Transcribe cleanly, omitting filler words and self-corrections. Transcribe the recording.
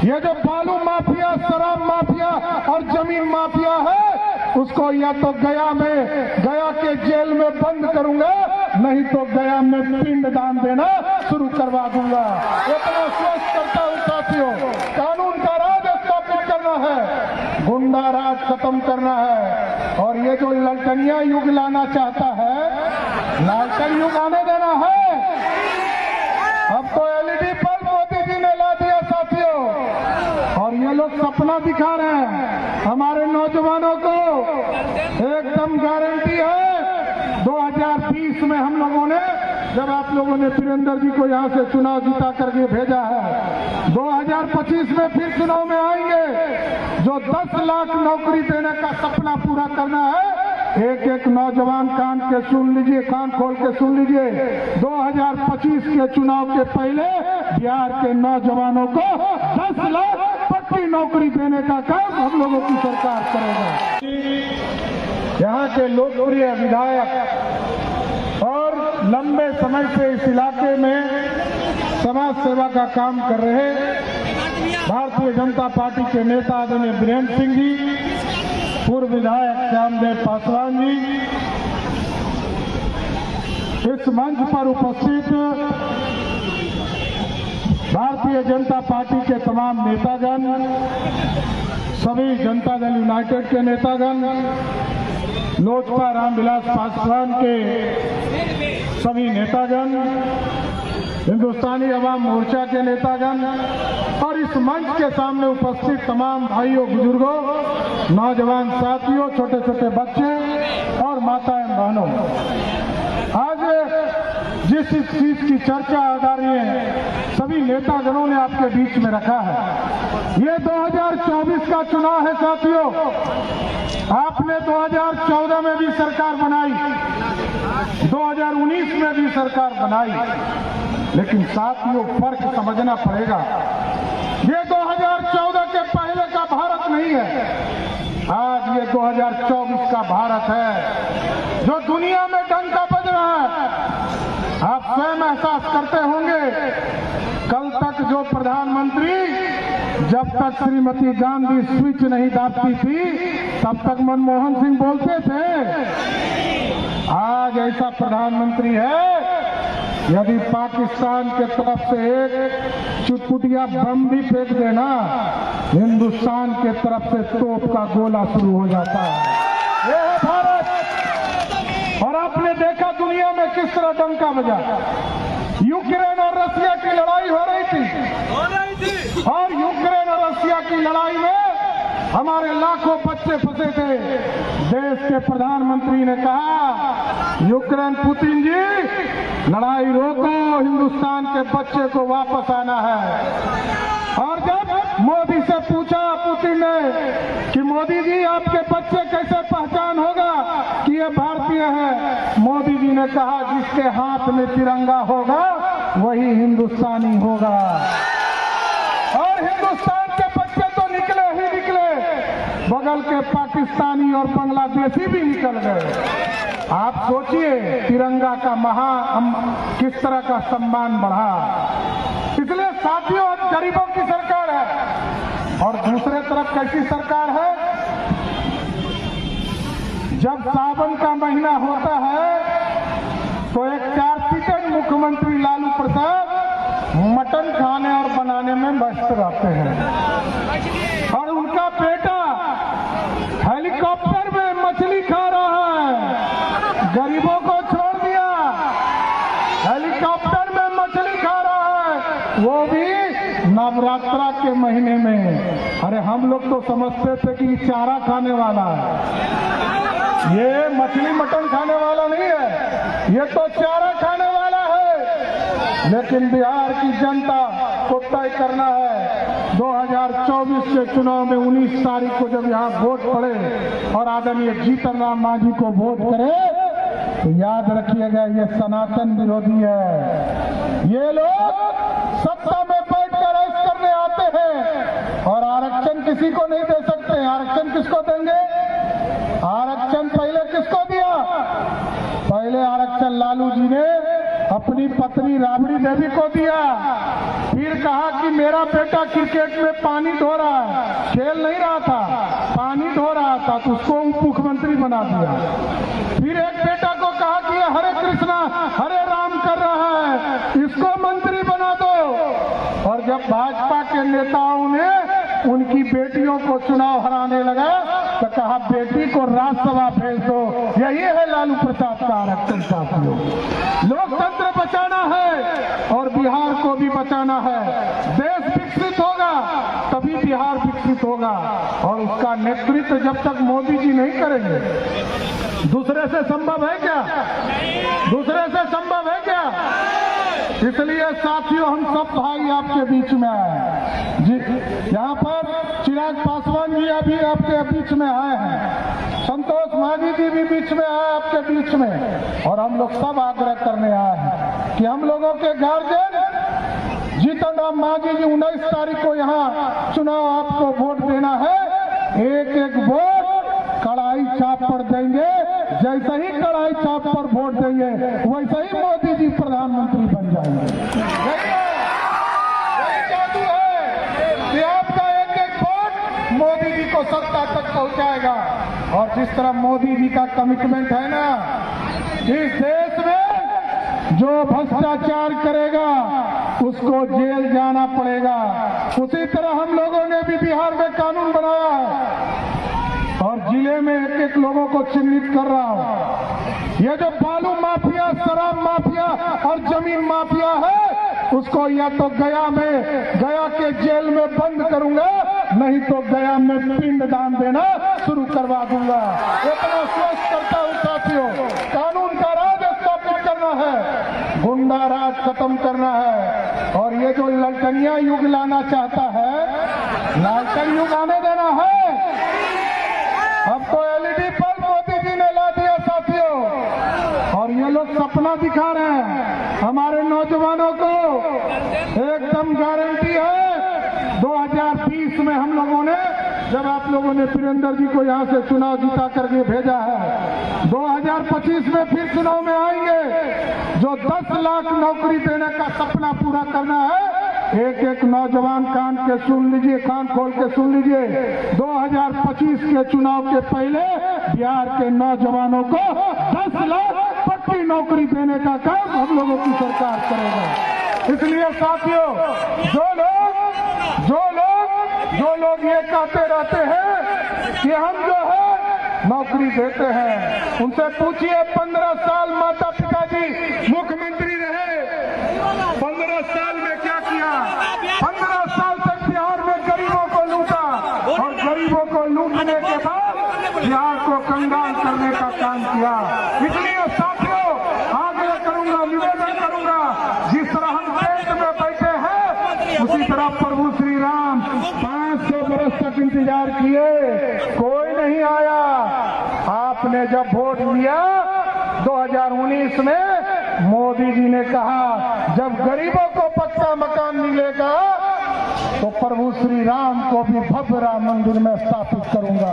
ये जो बालू माफिया, शराब माफिया और जमीन माफिया है, उसको या तो गया के जेल में बंद करूंगा, नहीं तो गया में पिंड दान देना शुरू करवा दूंगा। इतना स्पष्ट करता हूं साथियों, कानून का राज स्थापित करना है, गुंडा राज खत्म करना है। और ये जो ललटनिया युग लाना चाहता है, लालटन युग आने देना है। अब तो एलईडी बल्ब मोदी जी ने ला दिया साथियों, और ये लोग सपना दिखा रहे हैं हमारे नौजवानों को। एकदम गारंटी है 2020 में हम लोगों ने, जब आप लोगों ने वीरेंद्र जी को यहां से चुनाव जीता करके भेजा है, 2025 में फिर चुनाव में आएंगे। जो 10 लाख नौकरी देने का सपना पूरा करना है, एक एक नौजवान कान के सुन लीजिए, कान खोल के सुन लीजिए। 2025 के चुनाव के पहले बिहार के नौजवानों को 10 लाख पक्की नौकरी देने का काम हम लोगों की सरकार करेगा। यहाँ के लोकप्रिय विधायक और लंबे समय से इस इलाके में समाज सेवा का काम कर रहे भारतीय जनता पार्टी के नेता आदरणीय वीरेंद्र सिंह जी, पूर्व विधायक श्यामदेव पासवान जी, इस मंच पर उपस्थित भारतीय जनता पार्टी के तमाम नेतागण, सभी जनता दल यूनाइटेड के नेतागण, लोजपा रामविलास पासवान के सभी नेतागण, हिंदुस्तानी अवाम मोर्चा के नेतागण और इस मंच के सामने उपस्थित तमाम भाइयों, बुजुर्गों, नौजवान साथियों, छोटे छोटे बच्चे और माताएं बहनों, आज जिस चीज की चर्चा आ रही है, सभी नेतागणों ने आपके बीच में रखा है। ये 2024 का चुनाव है साथियों। आपने 2014 में भी सरकार बनाई, 2019 में भी सरकार बनाई, लेकिन साथियों फर्क समझना पड़ेगा। ये 2014 के पहले का भारत नहीं है, आज ये 2024 का भारत है जो दुनिया में डंका बज रहा है। आप स्वयं एहसास करते होंगे, कल तक जो प्रधानमंत्री, जब तक श्रीमती गांधी स्विच नहीं दाबती थी, तब तक मनमोहन सिंह बोलते थे। आज ऐसा प्रधानमंत्री है, यदि पाकिस्तान के तरफ से एक चुटपुटिया बम भी फेंक देना, हिंदुस्तान के तरफ से तोप का गोला शुरू हो जाता है। ये है भारत। और आपने देखा दुनिया में किस तरह डंका बजा। यूक्रेन और रसिया की लड़ाई हो रही थी, और यूक्रेन और रसिया की लड़ाई में हमारे लाखों बच्चे फंसे थे। देश के प्रधानमंत्री ने कहा, यूक्रेन पुतिन जी लड़ाई रोको, हिंदुस्तान के बच्चे को वापस आना है। और जब मोदी से पूछा पुतिन ने कि मोदी जी आपके बच्चे कैसे पहचान होगा कि ये भारतीय है, मोदी जी ने कहा जिसके हाथ में तिरंगा होगा वही हिंदुस्तानी होगा। और हिंदुस्तान के बच्चे तो निकले ही निकले, बगल के पाकिस्तानी और बांग्लादेशी भी निकल गए। आप सोचिए तिरंगा का किस तरह का सम्मान बढ़ा। इसलिए साथियों, गरीबों की सरकार है। और दूसरे तरफ कैसी सरकार है, जब सावन का महीना होता है तो एक 4 सीटेड मुख्यमंत्री लालू प्रसाद मटन खाने और बनाने में व्यस्त रहते हैं, और उनका बेटा हेलीकॉप्टर में मछली खा रहा है। गरीबों को छोड़ दिया, हेलीकॉप्टर में मछली खा रहा है, वो भी नवरात्रा के महीने में। अरे हम लोग तो समझते थे कि चारा खाने वाला है, ये मछली मटन खाने वाला नहीं है, ये तो चारा खाने वाला है। लेकिन बिहार की जनता को तय करना है 2024 के चुनाव में 19 तारीख को जब यहाँ वोट पड़े और आदरणीय जीतन राम मांझी को वोट करे, तो याद रखिएगा ये सनातन विरोधी है। ये लोग सत्ता में बैठकर ऐश करने आते हैं और आरक्षण किसी को नहीं दे सकते। आरक्षण किसको देंगे? आरक्षण पहले किसको दिया? पहले आरक्षण लालू जी ने अपनी पत्नी राबड़ी देवी को दिया। फिर कहा कि मेरा बेटा क्रिकेट में पानी धो रहा है, खेल नहीं रहा था, पानी धो रहा था, तो उसको उप मुख्यमंत्री बना दिया। फिर एक बेटा को कहा कि ये हरे कृष्णा हरे राम कर रहा है, इसको मंत्री बना दो। और जब भाजपा के नेताओं ने उनकी बेटियों को चुनाव हराने लगा तो कहा बेटी को राज्यसभा भेज दो। यही है लालू प्रसाद का आरक्षण साथियों। लोकतंत्र बचाना है और बिहार को भी बचाना है। देश विकसित होगा तभी बिहार विकसित होगा, और उसका नेतृत्व जब तक मोदी जी नहीं करेंगे, दूसरे से संभव है क्या? दूसरे से संभव है क्या? इसलिए साथियों हम सब भाई आपके बीच में आए जी। यहाँ पर चिराग पासवान जी अभी आपके बीच में आए हैं, संतोष मांझी जी भी बीच में आए आपके बीच में, और हम लोग सब आग्रह करने आए हैं कि हम लोगों के गार्जियन जीतन राम मांझी जी 19 तारीख को यहाँ चुनाव आपको वोट देना है। एक एक वोट कड़ाई चाप पर देंगे, जैसे ही कड़ाई चाप पर वोट देंगे वैसे ही मोदी जी प्रधानमंत्री बन जाएंगे। यही जादू है कि आपका एक एक वोट मोदी जी को सत्ता तक पहुंचाएगा। और जिस तरह मोदी जी का कमिटमेंट है ना, इस देश में जो भ्रष्टाचार करेगा उसको जेल जाना पड़ेगा। उसी तरह हम लोगों ने भी बिहार में कानून बनाया है और जिले में एक एक लोगों को चिन्हित कर रहा हूं। ये जो बालू माफिया, शराब माफिया और जमीन माफिया है, उसको या तो गया के जेल में बंद करूंगा, नहीं तो गया में पिंड दान देना शुरू करवा दूंगा। इतना स्वस्थ करता हूं साथियों। कानून का राज स्थापित करना है, गुंडा राज खत्म करना है, और ये जो ललटनिया युग लाना चाहता है, लालटन युग आने देना है। अब तो एलईडी बल्ब मोदी जी ने ला दिया साथियों, और ये लोग सपना दिखा रहे हैं हमारे नौजवानों को। एकदम गारंटी है 2020 में हम लोगों ने, जब आप लोगों ने वीरेंद्र जी को यहाँ से चुनाव जीता करके भेजा है, 2025 में फिर चुनाव में आएंगे। जो 10 लाख नौकरी देने का सपना पूरा करना है, एक एक नौजवान कान के सुन लीजिए, कान खोल के सुन लीजिए। 2025 के चुनाव के पहले बिहार के नौजवानों को 10 लाख पक्की नौकरी देने का काम हम लोगों की सरकार करेगा। इसलिए साथियों, जो लोग ये कहते रहते हैं कि हम जो है नौकरी देते हैं, उनसे पूछिए 15 साल माता पिता जी मुख्यमंत्री रहे, 15 साल में क्या किया? 15 साल तक बिहार में गरीबों को लूटा, और गरीबों को लूटने के बाद बिहार को कंगाल करने का काम किया। इसलिए साथियों, आग्रह करूंगा, निवेदन करूंगा, जिस तरह हम टेंट में बैठे हैं उसी तरह प्रभु श्री राम 500 बरस तक इंतजार किए, कोई नहीं आया। आपने जब वोट दिया 2019 में, मोदी जी ने कहा जब गरीबों को पक्का मकान मिलेगा तो प्रभु श्री राम को भी भव्य राम मंदिर में स्थापित करूंगा।